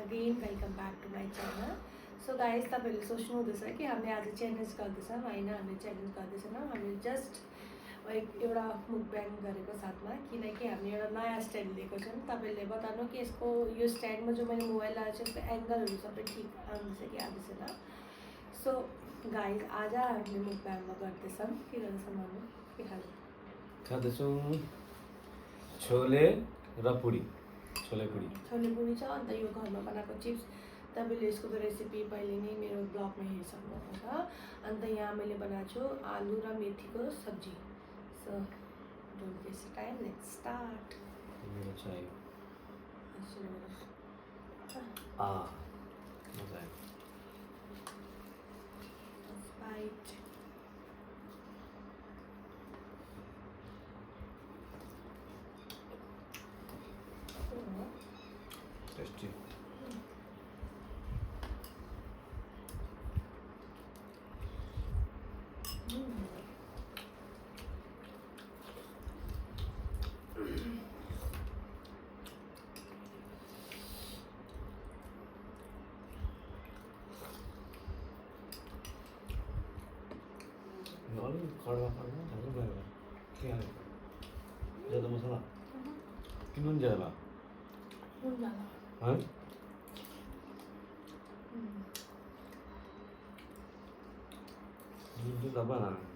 again, welcome back to my channel. So guys, तपाईँले सोच्नु हुँदैछ कि हामीले आज च्यालेन्ज गर्दैछौँ होइन, हामीले च्यालेन्ज गर्दैछौँ, हामीले जस्ट एउटा मुकब्याङ गरेको साथमा, किनकि हामीले एउटा नयाँ स्ट्यान्ड लिएको छौँ। तपाईँले बताउनु कि यसको यो स्ट्यान्डमा जो मैले मोबाइल लगाएको छु यसको एङ्गलहरू सबै ठिक आउँदैछ कि आउँदैछैन। सो गाइस, आज हामीले मुकब्याङमा गर्दैछौँ। के गर्दैछौँ भन्नु, के खाँदैछौँ छोले र पुरी। छोले पुरी छ। अन्त यो घरमा बनाएको चिप्स, तपाईँले यसको त रेसिपी पहिले नै मेरो ब्लगमा हेरिसक्नुभएको छ। अन्त यहाँ मैले बनाएको छु आलु र मेथीको सब्जी। So don't waste time, let's start. मेरो चाहिँ मजा आयो। बाइट। टेस्टी। अलिक कडवा कडवा हाल्नु पऱ्यो। के हाल्यो? ज्यादा मसला कि नुन ज्यादा है? नुन चाहिँ दबा हाल्नु।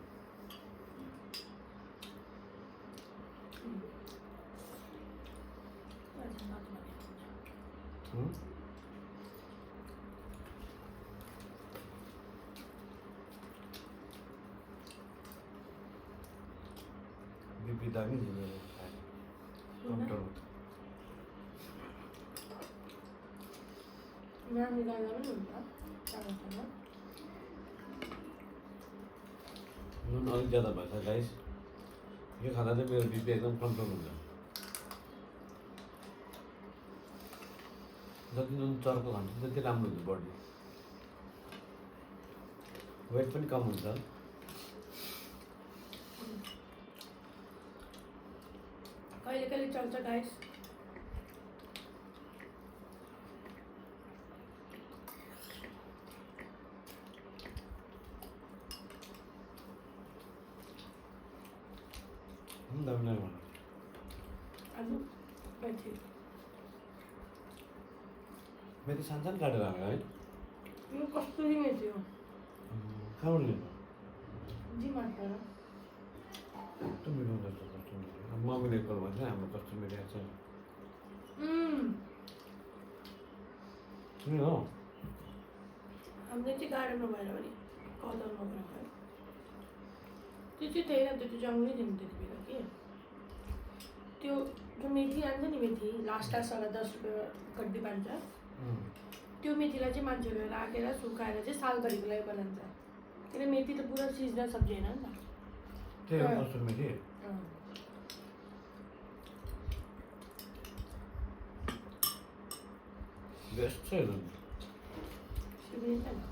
बीपी दामी छ मेरो। कन्ट्रोल। नानी गाना पनि हुन्छ चामलसँग। नुन अलिक ज्यादा भएछ गाइस। यो खाँदा चाहिँ मेरो बिपी एकदम कन्ट्रोल हुन्छ। जति नुन चर्को खान्छ त्यति राम्रो हुन्छ बडी। वेट पनि कम हुन्छ। कहिले कहिले चल्छ गाइस। दामी लाग्यो। आलु मेथी मेथी सानसानो काटेर हाल्यो है? यो कस्तुरी मेथी हो। कहाँबाट ल्याएको? जी मार्टबाट। कस्तो मिठो हुन्छ कस्तो मिठो। मम्मीले एकपल्ट भन्छ हाम्रो कस्तो मिठो आएको छ। नि हो हामीले चाहिँ गार्डनमा भएर पनि कदरमा गएर खायो। त्यो चाहिँ थिएन, त्यो चाहिँ जङ्गली थियो त्यति बेला कि। त्यो जो मेथी आन्छ नि, मेथी लास्ट 10 रुपियाँ गड्डी पान्छ। त्यो मेथीलाई चाहिँ मान्छेहरूले राखेर सुकाएर चाहिँ सालभरिको लागि बनाउँछ। किन मेथी त पुरा सिजनल सब्जी होइन नि त। त्यही हो कस्तो मेथी। बेस्ट छ यो। सिबिन्छ नि।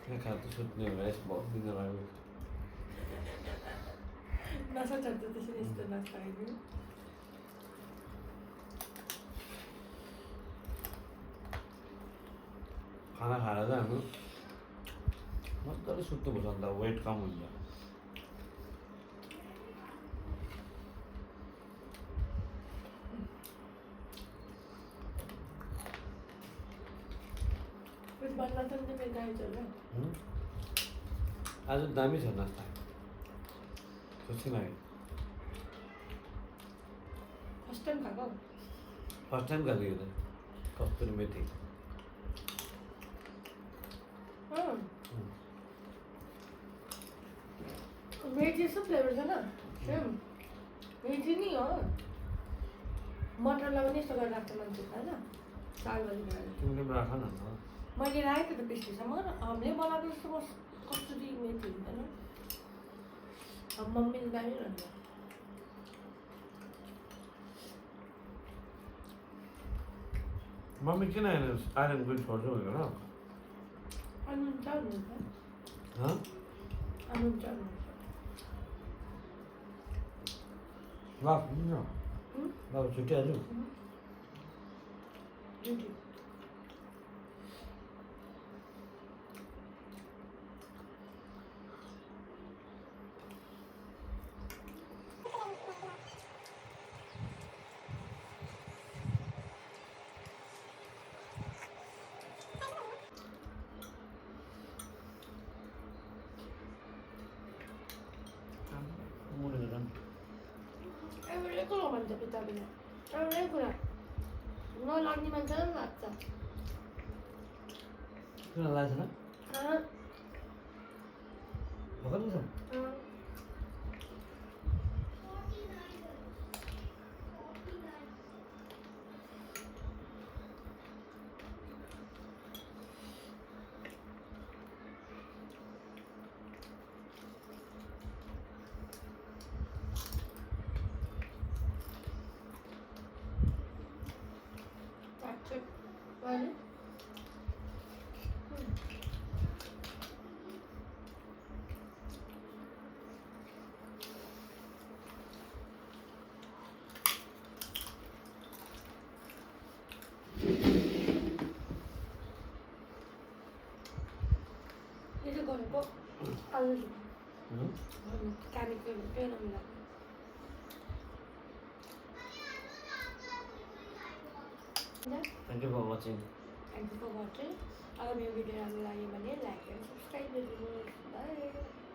यहाँ खाँदा सुत्ने हो गाइस, बहुत दिन लाग्यो। नसा चढ्छ त्यसरी यस्तो नास्ता खाइदिनु। खाना खाएर चाहिँ हाम्रो मजाले सुत्नुपर्छ, अन्त वेट कम हुन्छ। आज दामी छ नास्ता। खुसी लाग्यो। फर्स्ट टाइम खाएको यो त कस्तुरी मेथी। मेथी यस्तो फ्लेभर छ न, सेम मेथी नि हो। मटरलाई पनि यस्तो गरेर राख्छ मान्छे होइन, सालभरि भएर। तिमीले पनि राख न। मैले राखेको त पिस्टीसम्म, हामीले बनाएको जस्तो कस्तुरी मेथी हुँदैन। अब मम्मीले दामी रहन्छ। मम्मी किन आइरन गुड छोड्छु भनेर अन्नुहुन्छ हुनुहुन्छ हाँ अन्नुहुन्छ हुनुहुन्छ वाह न बाबु छुट्टिहाल्यो ड्युटी मुनि झन् एउटै कुरो भन्छ पिताले एउटै कुरा नलाग्ने मान्छेलाई पनि लाग्छ किन लागेको छैन अँ, भर्खर छ अँ। That's it. Well, itu गरेको आलु कानेको पेन मिला thank you for watching thank you for watching अगर मेरो भिडियो राम्रो लाग्यो भने लाइक एन्ड सब्सक्राइब गरिदिनुहोस् बाई